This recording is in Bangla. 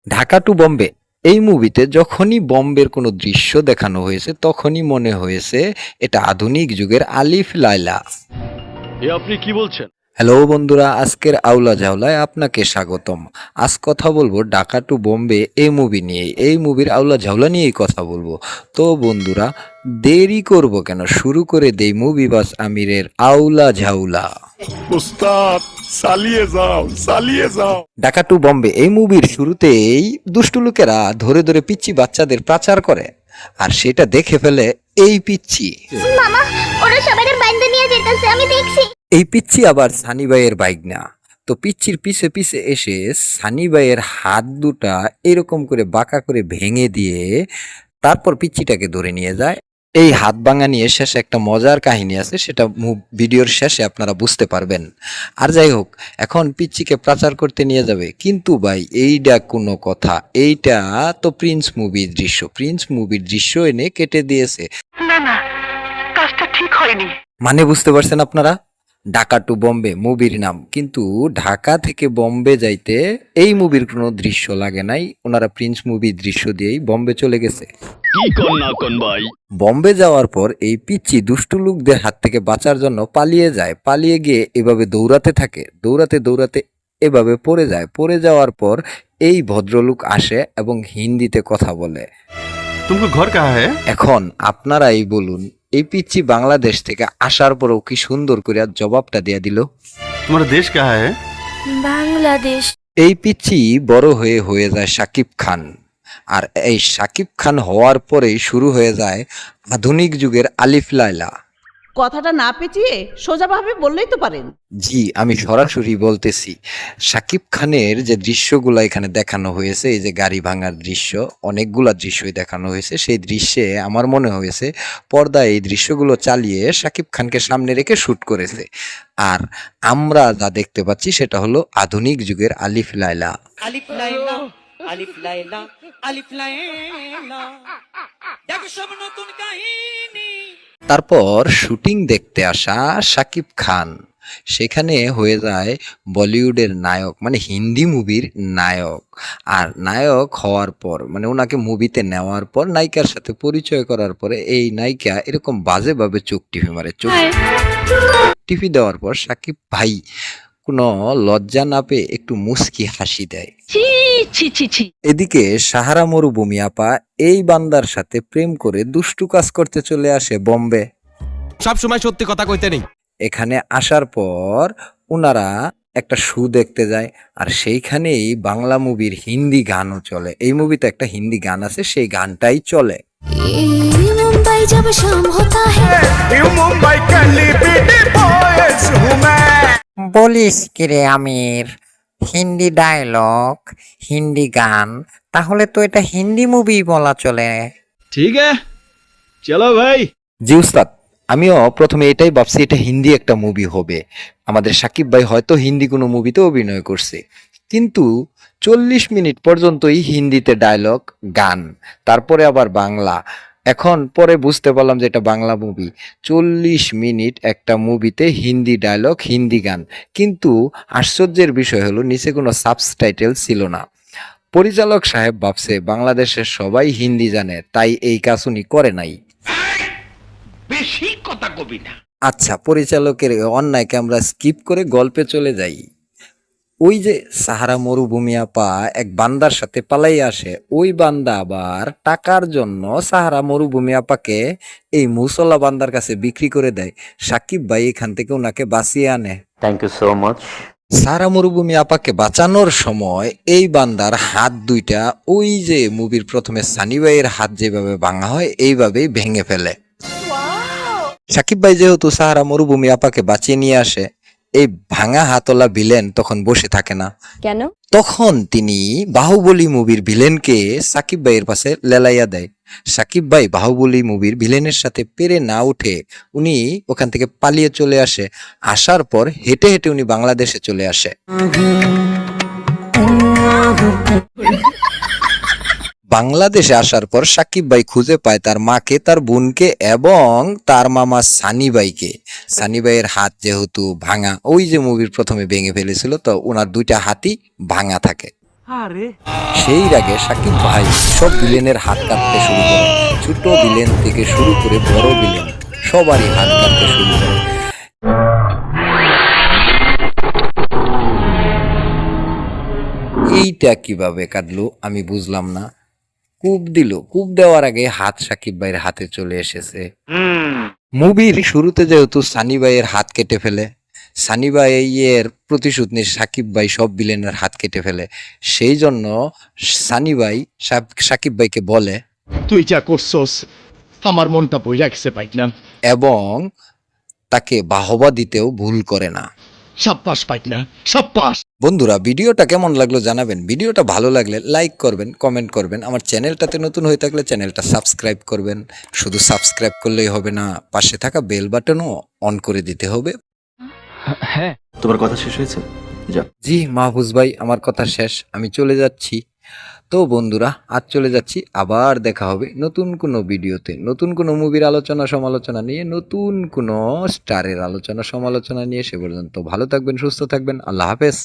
ঢাকা টু বম্বে এই মুভিতে যখনই বম্বের কোনো দৃশ্য দেখানো হয়েছে তখনই মনে হয়েছে এটা আধুনিক যুগের আলিফ লায়লা। এ আপনি কি বলছেন? হ্যালো বন্ধুরা, আজকের আউলা ঝাউলায় আপনাকে স্বাগতম। আজ কথা বলবো ঢাকা টু বম্বে এই মুভি নিয়ে। এই মুভির আউলা ঝাউলা নিয়েই কথা বলবো। তো বন্ধুরা, দেরি করব কেন, শুরু করে দেই মুভি বাস আমিরের আউলা ঝাউলা। উস্তাদ চালিয়ে যাও চালিয়ে যাও। ঢাকা টু বম্বে এই মুভির শুরুতেই দুষ্টু লোকেরা ধরে ধরে পিচ্চি বাচ্চাদের পাচার করে, আর সেটা দেখে ফেলে এই পিচ্চি। মামা, ওরা সবাই বাইন্দা নিয়ে যেতেছে, আমি দেখছি। এই পিচ্চি আবার সানি ভাইয়ের বাইক না, তো পিচ্চির পিছে পিছে এসে সানি ভাইয়ের হাত দুটা এরকম করে বাঁকা করে ভেঙে দিয়ে তারপর পিচ্চিটাকে ধরে নিয়ে যায়। এই হাত ভাঙা নিয়ে শেষে একটা মজার কাহিনী আছে, সেটা ভিডিওর শেষে আপনারা বুঝতে পারবেন। আর যাই হোক, এখন পিচ্চিকে পাচার করতে নিয়ে যাবে, কিন্তু ভাই এইটা কোনো কথা? এইটা তো প্রিন্স মুভির দৃশ্য। প্রিন্স মুভির দৃশ্য এনে কেটে দিয়েছে। না না, কাজটা ঠিক হয়নি। মানে বুঝতে পারছেন আপনারা? ঢাকা টু বম্বে মুভির নাম, কিন্তু ঢাকা থেকে বম্বে যাইতে এই মুভির কোনো দৃশ্য লাগে নাই, ওনারা প্রিন্স মুভির দৃশ্য দিয়েই বম্বে চলে গেছে। কি কন না কন ভাই? বম্বে যাওয়ার পর এই পিচ্চি দুষ্টু লোকদের হাত থেকে বাঁচার জন্য পালিয়ে যায়। পালিয়ে গিয়ে এভাবে দৌড়াতে থাকে, দৌড়াতে দৌড়াতে এভাবে পড়ে যায়। পড়ে যাওয়ার পর এই ভদ্রলোক আসে এবং হিন্দিতে কথা বলে। तुमको घर कहाँ है? এখন আপনারাই বলুন, এই পিচ্চি বাংলাদেশ থেকে আসার পরেও কি সুন্দর করে জবাবটা দিয়ে দিল। तुम्हारा देश कहाँ है? বাংলাদেশ। এই পিচ্চি বড় হয়ে হয়ে যায় শাকিব খান, আর এই শাকিব খান হওয়ার পরেই শুরু হয়ে যায় আধুনিক যুগের আলিফ লায়লা। কথাটা না পেঁচিয়ে সোজাভাবে বললেই তো পারেন। জি, আমি সরাসরি বলতেছি, শাকিব খানের যে দৃশ্যগুলো এখানে দেখানো হয়েছে, এই যে গাড়ি ভাঙার দৃশ্য, অনেকগুলা দৃশ্যই দেখানো হয়েছে, সেই দৃশ্যে আমার মনে হয়েছে পর্দায় এই দৃশ্যগুলো চালিয়ে শাকিব খানকে সামনে রেখে শুট করেছে। আর আমরা যা দেখতে পাচ্ছি সেটা হলো আধুনিক যুগের আলিফ লায়লা। আলিফ লাইলা আলিফ লাইলা আলিফ লাইলা, দেখো সব নতুন কাহিনী। তারপর শুটিং দেখতে আসা শাকিব খান সেখানে হয়ে যায় বলিউডের নায়ক, মানে হিন্দি মুভির নায়ক। আর নায়ক হওয়ার পর, মানে ওনাকে মুভিতে নেওয়ার পর নায়িকার সাথে পরিচয় করার পরে এই নায়িকা এরকম বাজেভাবে চোখ টিপে মারে। চোখ টিপি দেওয়ার পর শাকিব ভাই কোনো লজ্জা না পেয়ে একটু মুস্কি হাসি দেয়। ছি ছি ছি ছি। এদিকে সাহারা মরুভূমি আপা এই বান্দার সাথে প্রেম করে দুষ্টু কাজ করতে চলে আসে বম্বে। সব সময় সত্যি কথা কইতে নেই। এখানে আসার পর ওনারা একটা শো দেখতে যায়, আর সেইখানেই বাংলা মুভির হিন্দি গানও চলে। এই মুভিতে একটা হিন্দি গান আছে, সেই গানটাই চলে। মুম্বাই जब शाम होता है, मुंबई का लिपिटी बॉयज हूँ मैं। বলিস কিরে আমির, হিন্দি ডায়লগ, হিন্দি গান, তাহলে তো এটা হিন্দি মুভি বলা চলে। ঠিক হ্যাঁ, চলো ভাই। জি উস্তাদ, আমিও প্রথমে এটাই ভাবছি এটা হিন্দি একটা মুভি হবে। আমাদের সাকিব ভাই হয়তো হিন্দি কোনো মুভিতে অভিনয় করছে, কিন্তু 40 মিনিট পর্যন্তই হিন্দিতে ডায়লগ গান, তারপরে আবার বাংলা। এখন পরে বুঝতে পারলাম যে এটা বাংলা মুভি। 40 মিনিট একটা মুভিতে হিন্দি ডায়লগ হিন্দি গান, কিন্তু আশ্চর্যের বিষয় হলো নিচে কোনো সাবটাইটেল ছিল না। পরিচালক সাহেব ভাবছে বাংলাদেশের সবাই হিন্দি জানে, তাই এই কাজ উনি করে নাই। বেশি কথা কবি না। আচ্ছা, পরিচালকের অন্যায়কে আমরা স্কিপ করে গল্পে চলে যাই। ওই যে সাহারা মরুভূমি আপা এক বান্দার সাথে পালাই আসে, ওই বান্দা আবার টাকার জন্য সাহারা মরুভূমি আপাকে এই মুসল্লা বান্দার কাছে বিক্রি করে দেয়। সাকিব ভাই এখান থেকে ওনাকে বাঁচিয়ে আনে। Thank you so much. Sahara মরুভূমি আপাকে বাঁচানোর সময় এই বান্দার হাত দুইটা ওই যে মুভির প্রথমে সানি ভাইয়ের হাত যেভাবে ভাঙা হয় এইভাবেই ভেঙে ফেলে। সাকিব ভাই যেহেতু সাহারা মরুভূমি আপাকে বাঁচিয়ে নিয়ে আসে, এই ভাঙা হাতলা ভিলেন তখন বসে থাকে না। কেন? তখন তিনি বাহুবলী মুভির ভিলেনকে সাকিব ভাইয়ের পাশে লেলাইয়া দেয়। সাকিব ভাই বাহুবলী মুভির ভিলেনের সাথে পেরে না উঠে উনি ওখান থেকে পালিয়ে চলে আসে। আসার পর হেঁটে হেঁটে উনি বাংলাদেশে চলে আসে। বাংলাদেশে আসার পর সাকিব ভাই খুঁজে পায় তার মাকে, তার বোনকে এবং তার মামা সানি ভাইকে। সানি ভাইয়ের হাত যেহেতু ভাঙা, ওই যে মুভির প্রথমে ভেঙে ফেলেছিল, তো ওনার দুইটা হাতই ভাঙা থাকে। সেই রাগে সাকিব ভাই সব ভিলেনের হাত কাটতে শুরু করে, ছোট ভিলেন থেকে শুরু করে বড় ভিলেন সবারই হাত কাটতে শুরু করে। এইটা কিভাবে কাটলো আমি বুঝলাম না। কূপ দিল, কূপ দেওয়ার আগে হাত সাকিব ভাইয়ের হাতে চলে এসেছে। মুভির শুরুতে যেহেতু সানি ভাইয়ের হাত কেটে ফেলে, সানি ভাইয়ের প্রতিশোধ নিয়ে সাকিব ভাই সব ভিলেনের হাত কেটে ফেলে, সেই জন্য সানি ভাই সাকিব ভাইকে বলে তুই যা করছস আমার মনটা বইরা গেছে পাই না। এবং তাকে বাহবা দিতেও ভুল করে না। সাব্বাস পাই না, সাব্বাস। বন্ধুরা, ভিডিওটা কেমন লাগলো জানাবেন। ভিডিওটা ভালো লাগলে লাইক করবেন, কমেন্ট করবেন। আমার চ্যানেলটাতে নতুন হয়ে থাকলে চ্যানেলটা সাবস্ক্রাইব করবেন। শুধু সাবস্ক্রাইব করলেই হবে না, পাশে থাকা বেল বাটনও অন করে দিতে হবে। তোমার কথা শেষ হয়েছে? জি মাহফুজ ভাই, আমার কথা শেষ, আমি চলে যাচ্ছি। তো বন্ধুরা, আজ চলে যাচ্ছি, আবার দেখা হবে নতুন কোনো ভিডিওতে, নতুন কোনো মুভির আলোচনা সমালোচনা নিয়ে, নতুন কোনো স্টারের আলোচনা সমালোচনা নিয়ে। সে পর্যন্ত ভালো থাকবেন, সুস্থ থাকবেন, আল্লাহ হাফেজ।